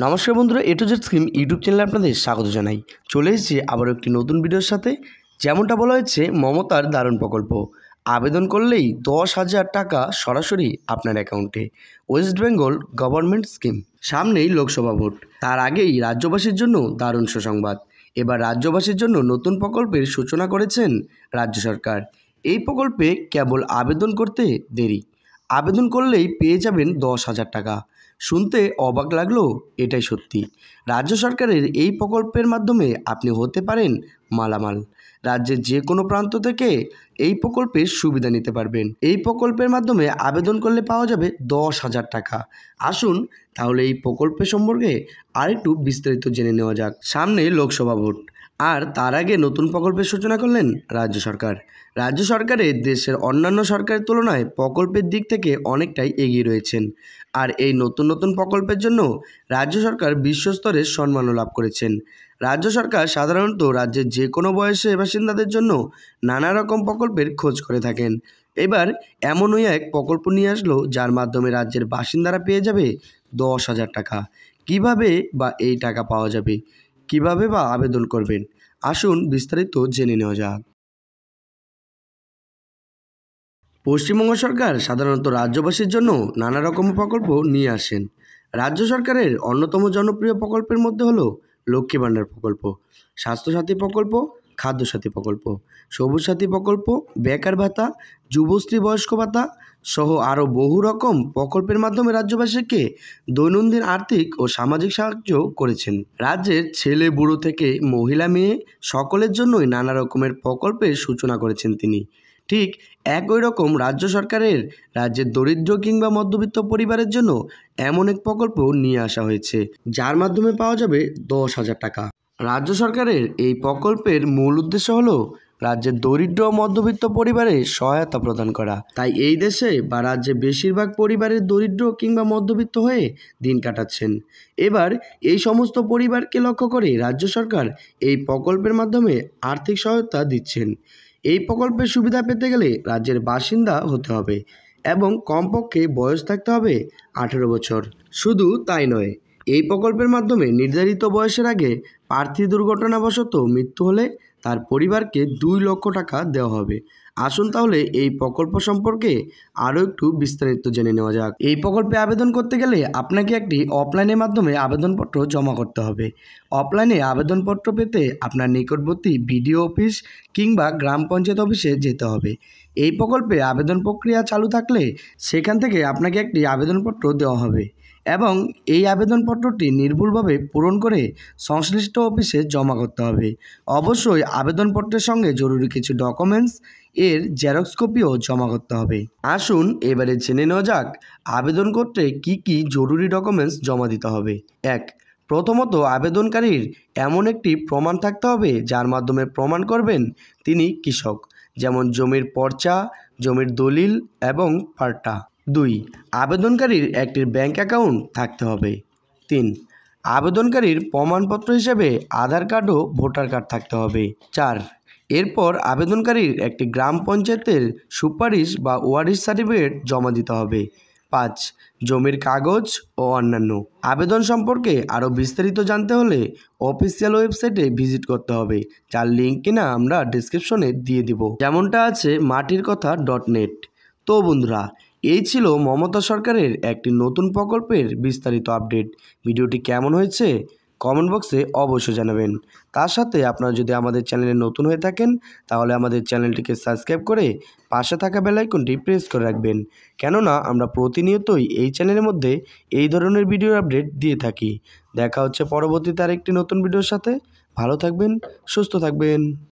নমস্কার বন্ধুরা, এ to Z scheme YouTube চ্যানেলে আপনাদের স্বাগত জানাই। চলে এসেছি আবার একটি নতুন ভিডিওর সাথে। যেমনটা বলা হয়েছে, মমতার দারুণ প্রকল্প, আবেদন করলেই 10,000 টাকা সরাসরি আপনার অ্যাকাউন্টে। West Bengal government scheme. সামনেই লোকসভা ভোট, তার আগেই রাজ্যবাসীর জন্য দারুণ সুসংবাদ। এবার রাজ্যবাসীর জন্য নতুন প্রকল্পের সূচনা করেছেন রাজ্য সরকার। এই প্রকল্পে কেবল আবেদন করতে দেরি, আবেদন করলেই পেয়ে যাবেন 10,000 টাকা। শুনতে অবাক লাগলেও এটাই সত্যি। রাজ্য সরকারের এই প্রকল্পের মাধ্যমে আপনি হতে পারেন মালামাল। রাজ্যের যে কোনো প্রান্ত থেকে এই প্রকল্পের সুবিধা নিতে পারবেন। এই প্রকল্পের মাধ্যমে আবেদন করলে পাওয়া যাবে 10,000 টাকা। আসুন তাহলে এই প্রকল্পের সম্পর্কে আরেকটু বিস্তারিত জেনে নেওয়া যাক। সামনে লোকসভা ভোট, আর তার আগে নতুন প্রকল্পের সূচনা করলেন রাজ্য সরকার। রাজ্য সরকারের দেশের অন্যান্য সরকারের তুলনায় প্রকল্পের দিক থেকে অনেকটাই এগিয়ে রয়েছেন। আর এই নতুন নতুন প্রকল্পের জন্য রাজ্য সরকার বিশ্বস্তরের সম্মানও লাভ করেছেন। রাজ্য সরকার সাধারণত রাজ্যের যে কোনো বয়সের বাসিন্দাদের জন্য নানা রকম প্রকল্পের খোঁজ করে থাকেন। এবার এমনই এক প্রকল্প নিয়ে আসলো, যার মাধ্যমে রাজ্যের বাসিন্দারা পেয়ে যাবে 10,000 টাকা। কিভাবে বা এই টাকা পাওয়া যাবে, কিভাবে বা আবেদন করবেন, আসুন বিস্তারিত জেনে নেওয়া যাক। পশ্চিমবঙ্গ সরকার সাধারণত রাজ্যবাসীর জন্য নানা রকম প্রকল্প নিয়ে আসেন। রাজ্য সরকারের অন্যতম জনপ্রিয় প্রকল্পের মধ্যে হলো লক্ষ্মী ভাণ্ডার প্রকল্প, স্বাস্থ্যসাথী প্রকল্প, খাদ্যসাথী প্রকল্প, সবুজ সাথী প্রকল্প, বেকার ভাতা, যুবশ্রী বয়স্ক ভাতা সহ আরও বহু রকম প্রকল্পের মাধ্যমে রাজ্যবাসীকে দৈনন্দিন আর্থিক ও সামাজিক সাহায্য করেছেন। রাজ্যের ছেলে বুড়ো থেকে মহিলা মেয়ে সকলের জন্যই নানা রকমের প্রকল্পের সূচনা করেছেন তিনি। ঠিক একই রকম রাজ্য সরকারের রাজ্যের দরিদ্র কিংবা মধ্যবিত্ত পরিবারের জন্য এমন এক প্রকল্প নিয়ে আসা হয়েছে, যার মাধ্যমে পাওয়া যাবে 10,000 টাকা। রাজ্য সরকারের এই প্রকল্পের মূল উদ্দেশ্য হলো রাজ্যের দরিদ্র ও মধ্যবিত্ত পরিবারে সহায়তা প্রদান করা। তাই এই দেশে বা রাজ্যে বেশিরভাগ পরিবারের দরিদ্র কিংবা মধ্যবিত্ত হয়ে দিন কাটাচ্ছেন। এবার এই সমস্ত পরিবারকে লক্ষ্য করে রাজ্য সরকার এই প্রকল্পের মাধ্যমে আর্থিক সহায়তা দিচ্ছেন। এই প্রকল্পের সুবিধা পেতে গেলে রাজ্যের বাসিন্দা হতে হবে এবং কমপক্ষে বয়স থাকতে হবে 18 বছর। শুধু তাই নয়, এই প্রকল্পের মাধ্যমে নির্ধারিত বয়সের আগে প্রার্থী দুর্ঘটনাবশত মৃত্যু হলে তার পরিবারকে 2 লক্ষ টাকা দেওয়া হবে। আসুন তাহলে এই প্রকল্প সম্পর্কে আরও একটু বিস্তারিত জেনে নেওয়া যাক। এই প্রকল্পে আবেদন করতে গেলে আপনাকে একটি অফলাইনের মাধ্যমে আবেদনপত্র জমা করতে হবে। অফলাইনে আবেদনপত্র পেতে আপনার নিকটবর্তী বিডিও অফিস কিংবা গ্রাম পঞ্চায়েত অফিসে যেতে হবে। এই প্রকল্পে আবেদন প্রক্রিয়া চালু থাকলে সেখান থেকে আপনাকে একটি আবেদনপত্র দেওয়া হবে এবং এই আবেদনপত্রটি নির্ভুলভাবে পূরণ করে সংশ্লিষ্ট অফিসে জমা করতে হবে। অবশ্যই আবেদনপত্রের সঙ্গে জরুরি কিছু ডকুমেন্টস এর জেরক্স কপিও জমা করতে হবে। আসুন এবারে জেনে নেওয়া যাক আবেদন করতে কি কি জরুরি ডকুমেন্টস জমা দিতে হবে। 1. প্রথমত, আবেদনকারীর এমন একটি প্রমাণ থাকতে হবে যার মাধ্যমে প্রমাণ করবেন তিনি কৃষক, যেমন জমির পর্চা, জমির দলিল এবং পাট্টা। 2. আবেদনকারীর একটি ব্যাংক অ্যাকাউন্ট থাকতে হবে। 3. আবেদনকারীর প্রমাণপত্র হিসেবে আধার কার্ড ও ভোটার কার্ড থাকতে হবে। 4. এরপর আবেদনকারীর একটি গ্রাম পঞ্চায়েতের সুপারিশ বা ওয়ারিশ সার্টিফিকেট জমা দিতে হবে। 5. জমির কাগজ ও অন্যান্য। আবেদন সম্পর্কে আরও বিস্তারিত জানতে হলে অফিসিয়াল ওয়েবসাইটে ভিজিট করতে হবে, যার লিঙ্ক কিনা আমরা ডিসক্রিপশনে দিয়ে দিব, যেমনটা আছে matirkotha.net। তো বন্ধুরা, এই ছিল মমতা সরকারের একটি নতুন প্রকল্পের বিস্তারিত আপডেট। ভিডিওটি কেমন হয়েছে কমেন্ট বক্সে অবশ্যই জানাবেন। তার সাথে আপনারা যদি আমাদের চ্যানেলে নতুন হয়ে থাকেন তাহলে আমাদের চ্যানেলটিকে সাবস্ক্রাইব করে পাশে থাকা বেল আইকনটি প্রেস করে রাখবেন, কেননা আমরা প্রতিনিয়তই এই চ্যানেলের মধ্যে এই ধরনের ভিডিওর আপডেট দিয়ে থাকি। দেখা হচ্ছে পরবর্তীতে আরেকটি নতুন ভিডিওর সাথে। ভালো থাকবেন, সুস্থ থাকবেন।